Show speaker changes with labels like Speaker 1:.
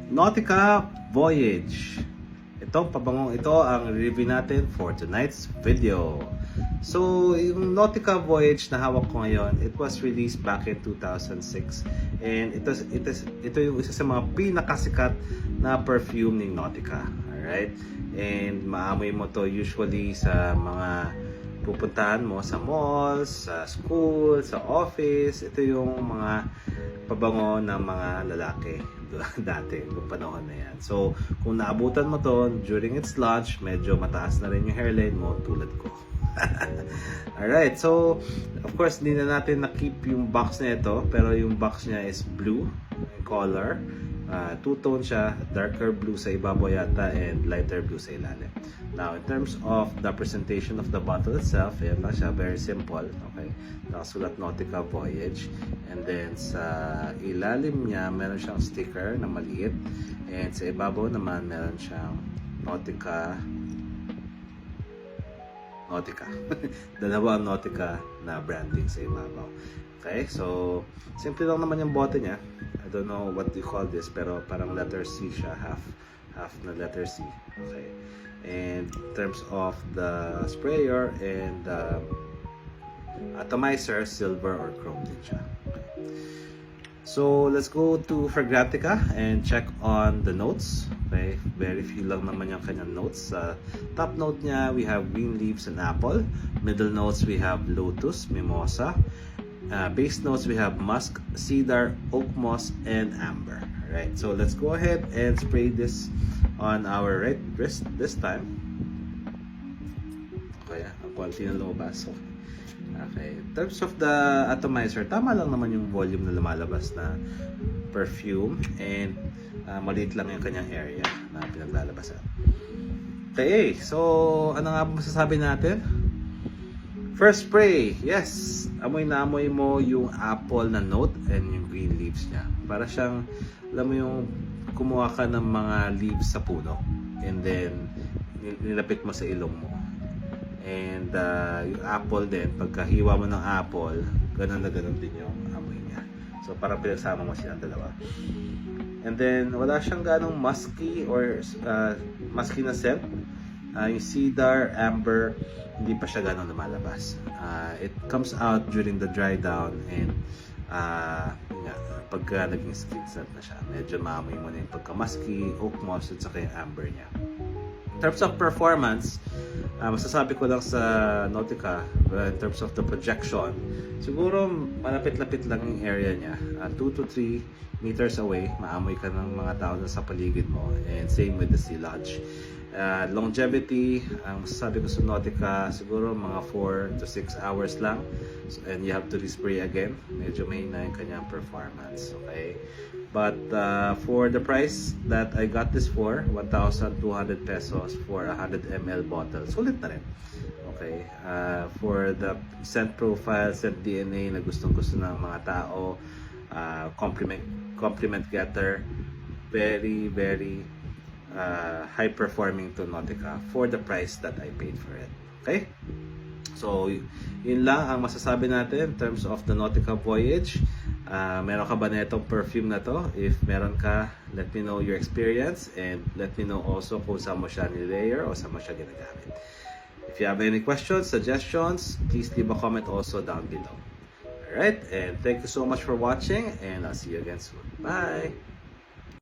Speaker 1: Nautica Voyage. Itong pabangong ito ang review natin for tonight's video. So, yung Nautica Voyage na hawak ko ngayon, it was released back in 2006. And ito yung isa sa mga pinakasikat na perfume ng Nautica. Alright? And maamoy mo to usually sa mga pupuntahan mo sa malls, sa school, sa office. Ito yung mga pabango ng mga lalaki dati, noong panahon na yan. So, kung naabutan mo to during its launch, medyo mataas na rin yung hairline mo tulad ko. Alright, so of course, hindi na natin na-keep yung box na ito, pero yung box niya is blue in color. Two-tone siya, darker blue sa ibabaw yata and lighter blue sa ilalim. Now, in terms of the presentation of the bottle itself, yan lang siya, very simple. Okay, nakasulat Nautica Voyage. And then sa ilalim niya, meron siyang sticker na maliit. And sa ibabaw naman, meron siyang Nautica. Dalawang Nautica na branding sa ibabaw. Okay, so simple lang naman yung bote niya. I don't know what you call this, pero parang letter C siya, half na letter C. Okay, and in terms of the sprayer and the atomizer, silver or chrome din siya. Okay. So let's go to Fragrantica and check on the notes. Okay, very few lang naman yung kanyang notes. Top note niya, we have green leaves and apple. Middle notes, we have lotus, mimosa. Base notes, we have musk, cedar, oak moss, and amber. Alright, so let's go ahead and spray this on our right wrist this time. Okay, ang konti na lumabas. Okay, in terms of the atomizer, tama lang naman yung volume na lumalabas na perfume and maliit lang yung kanyang area na pinaglalabasan. Okay, so ano nga masasabi natin? First spray, yes, amoy na amoy mo yung apple na note and yung green leaves niya. Para siyang, alam mo yung kumuha ka ng mga leaves sa puno and then nilapit mo sa ilong mo. And yung apple din, pagkahiwa mo ng apple, ganun na ganun din yung amoy niya. So parang pinagsama mo silang dalawa. And then wala siyang ganong musky or musky na scent. Yung cedar, amber, hindi pa siya ganun lumalabas. It comes out during the dry down and pagka naging skin scent na siya, medyo maamoy mo na yung pagka-musky, oak moss at saka yung amber niya. In terms of performance, masasabi ko lang sa Nautica, in terms of the projection, siguro malapit-lapit lang yung area niya. 2 to 3 meters away, maamoy ka ng mga tao na sa paligid mo. And same with the silage. Longevity, ang masasabi ko sa Nautica, siguro mga 4 to 6 hours lang. So, and you have to respray again. Medyo mahina yung kanyang performance. Okay? But for the price that I got this for, 1,200 pesos for a 100 ml bottle, sulit na rin. Okay? For the scent profile, scent DNA na gustong-gusto ng mga tao, compliment getter, very, very high performing to Nautica for the price that I paid for it. Okay? So, yun lang ang masasabi natin in terms of the Nautica Voyage. Meron ka ba na itong perfume na to? If meron ka, let me know your experience and let me know also kung saan mo siya nilayer o saan mo siya ginagamit. If you have any questions, suggestions, please leave a comment also down below. Alright, and thank you so much for watching and I'll see you again soon. Bye!